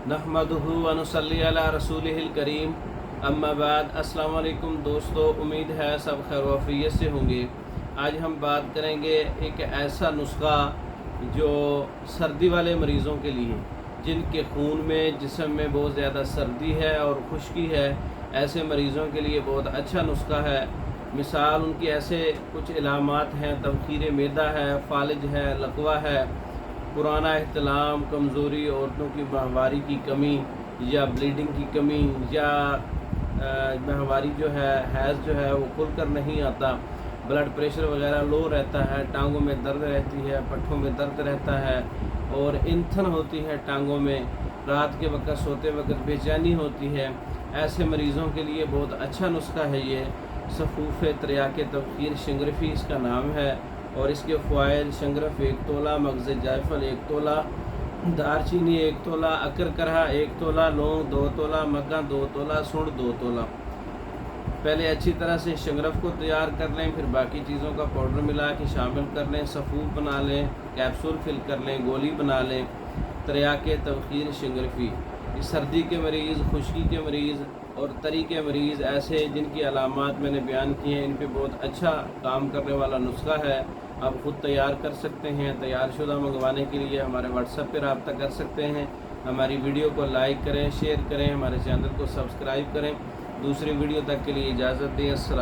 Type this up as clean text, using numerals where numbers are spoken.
नहमदुहु व नुसल्ली अला रसूलिहिल करीम। अम्मा बाद। अस्सलाम वालेकुम दोस्तों, उम्मीद है सब खैर वफ़ियत से होंगे। आज हम बात करेंगे एक ऐसा नुस्खा जो सर्दी वाले मरीज़ों के लिए, जिनके खून में जिस्म में बहुत ज़्यादा सर्दी है और खुश्की है, ऐसे मरीज़ों के लिए बहुत अच्छा नुस्खा है। मिसाल उनकी ऐसे कुछ इलामात हैं, तबखीर मैदा है, फालिज है, लकवा है, पुराना एहतलाम, कमज़ोरी, औरतों की माहवारी की कमी या ब्लीडिंग की कमी या माहवारी जो है, हैज़ जो है वो खुल कर नहीं आता, ब्लड प्रेशर वगैरह लो रहता है, टांगों में दर्द रहती है, पट्ठों में दर्द रहता है और इंथन होती है टांगों में, रात के वक्त सोते वक्त बेचैनी होती है। ऐसे मरीज़ों के लिए बहुत अच्छा नुस्खा है ये। सफ़ूफ़ त्रियाक तबखीर शंगरफ़ी इसका नाम है और इसके फ़वाइद: शंगरफ 1 तोला, मगज़ जायफल 1 तोला, दारचीनी 1 तोला, अकरकरहा 1 तोला, लौंग 2 तोला, मक्का 2 तोला, सुंड 2 तोला। पहले अच्छी तरह से शंगरफ को तैयार कर लें, फिर बाकी चीज़ों का पाउडर मिला के शामिल कर लें, सफ़ूफ बना लें, कैप्सूल फिल कर लें, गोली बना लें। त्रियाक तबखीर शंगरफ़ी इस सर्दी के मरीज़, खुश्की के मरीज़ और तरी के मरीज़, ऐसे जिनकी अलामात मैंने बयान की हैं, इन पे बहुत अच्छा काम करने वाला नुस्खा है। आप ख़ुद तैयार कर सकते हैं। तैयार शुदा मंगवाने के लिए हमारे व्हाट्सएप पर रब्ता कर सकते हैं। हमारी वीडियो को लाइक करें, शेयर करें, हमारे चैनल को सब्सक्राइब करें। दूसरी वीडियो तक के लिए इजाज़त दें। अस्सलाम।